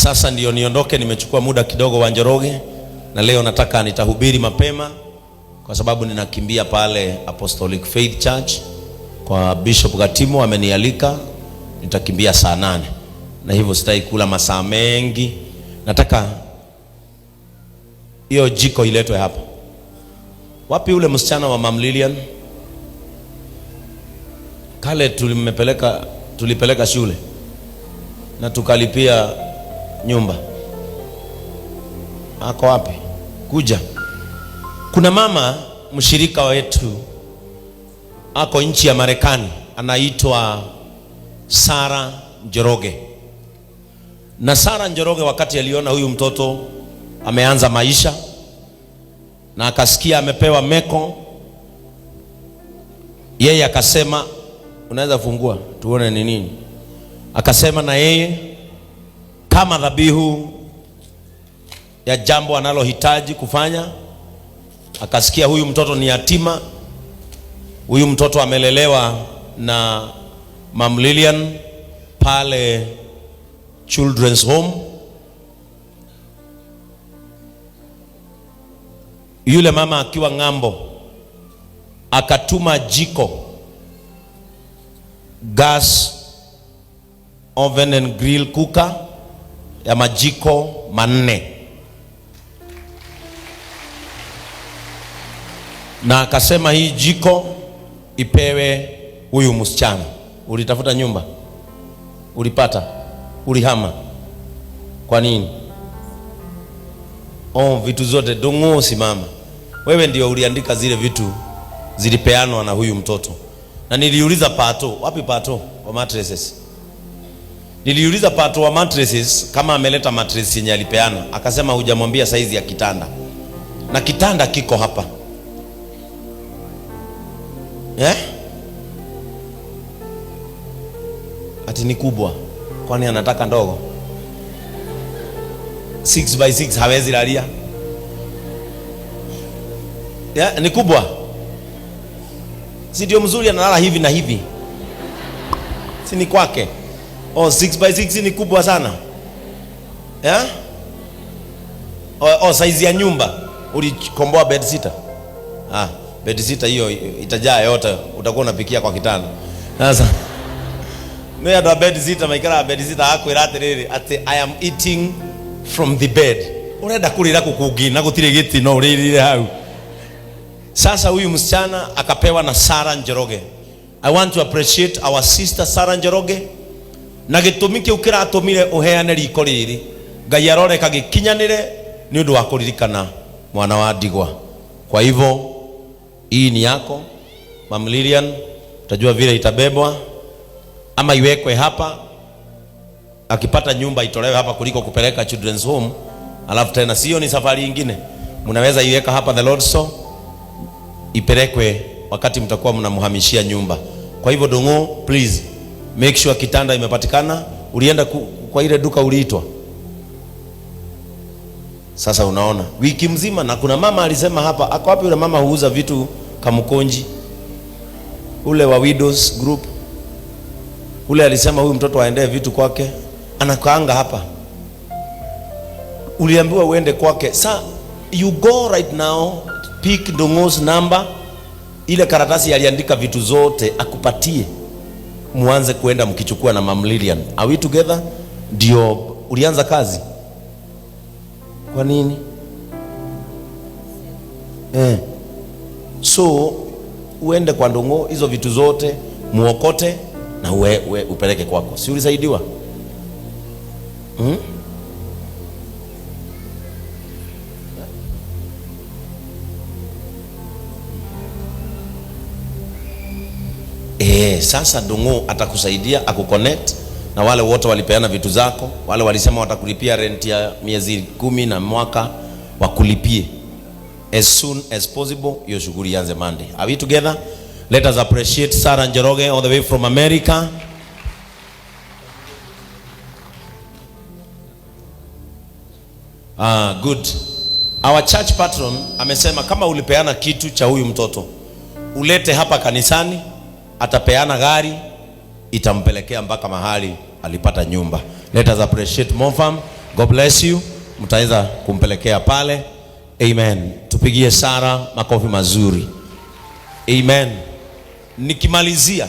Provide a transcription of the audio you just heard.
Sasa ndio niondoke, nimechukua muda kidogo wa Njoroge, na leo nataka nitahubiri mapema kwa sababu ninakimbia pale Apostolic Faith Church kwa Bishop Gatimo, amenialika. Nitakimbia saa 8 na hivyo sitaki kula masaa mengi. Nataka hiyo jiko iletwe hapa. Wapi ule msichana wa Mam Lilian? Kale tulipeleka shule na tukalipia nyumba. Ako wapi? Kuja. Kuna mama mshirika wetu ako nchi ya Marekani, anaitwa Sara Njoroge. Na Sara Njoroge wakati aliona huyu mtoto ameanza maisha na akasikia amepewa meko, yeye akasema, unaweza fungua tuone ni nini. Akasema na yeye kama dhabihu ya jambo anallohitaji kufanya. Akasikia huyu mtoto ni yatima, huyu mtoto amelelewa na Mam Lilian pale Children's Home. Yule mama akiwa ng'ambo akatuma jiko, gas oven and grill cooker ya majiko 4, na akasema hii jiko ipewe huyu msichana. Ulitafuta nyumba? Ulipata? Ulihama? Kwa nini? Vitu zote dongo, simama. Wewe ndio uliandika zile vitu zilipeanwa na huyu mtoto. Na niliuliza Pato, wapi Pato wa mattresses? Niliuliza Pato wa mattresses kama ameleta mattress yenye alipeana. Akasema hujamwambia saizi ya kitanda. Na kitanda kiko hapa. Ati ni kubwa. Kwani anataka ndogo? 6x6 hawezi lalia. Ni kubwa. Si ndio mzuri analala hivi na hivi? Si ni kwake? 6x6 ni kubwa sana. Size ya nyumba. Ulikomboa bed sitter? Bed sitter hiyo itajaa yote, utakuwa unapikia kwa kitanda. Sasa mimi ndo bed sitter, maikara bed sitter akwiratiriri ati I am eating from the bed. Urenda kulira kukugi na gutire giti no uririre hau. Sasa huyu msichana akapewa na Sara Njoroge. I want to appreciate our sister Sara Njoroge. Na gitumike ukira atumire uheane riko riri, Ngai arore kagikinyanire ni undu wa kuririkana mwana wa ndigwa. Kwa hivyo hii ni yako Mam Lilian, utajua vile itabebwa ama iwekwe hapa. Akipata nyumba itolewe hapa kuliko kupeleka Children's Home. Alafu tena sio ni safari nyingine. Mnaweza iweka hapa the Lord so ipelekwe wakati mtakuwa mnamhamishia nyumba. Kwa hivyo dongo, please make sure kitanda imepatikana. Ulienda kwa ile duka uliitwa. Sasa unaona wiki mzima. Na kuna mama alisema hapa, ako wapi yule mama huuza vitu Kamukonji, ule wa Widows Group? Ule alisema huyu mtoto aendee vitu kwake, anakaanga hapa. Uliambiwa uende kwake. You go right now, pick Dongo's number, ile karatasi aliandika vitu zote akupatie, muanze kuenda mkichukua na Mam Lilian. Are we together? Ndio ulianza kazi. Kwa nini? So uende kwa Ndongo, hizo vitu zote muokote na upeleke kwako. Si ulisaidiwa? Sasa Ndongo atakusaidia akuconnect na wale wote walipeana vitu zako. Wale walisema watakulipia rent ya miezi 10 na mwaka, wakulipie as soon as possible. Hiyo shughuli ianze Monday. Are we together? Let us appreciate Sara Njoroge all the way from America. Good. Our church patron amesema kama ulipeana kitu cha huyu mtoto ulete hapa kanisani, atapeana gari itampelekea mpaka mahali alipata nyumba. Let us appreciate Mofam. God bless you. Mtaweza kumpelekea pale. Amen. Tupigie Sara makofi mazuri. Amen. Nikimalizia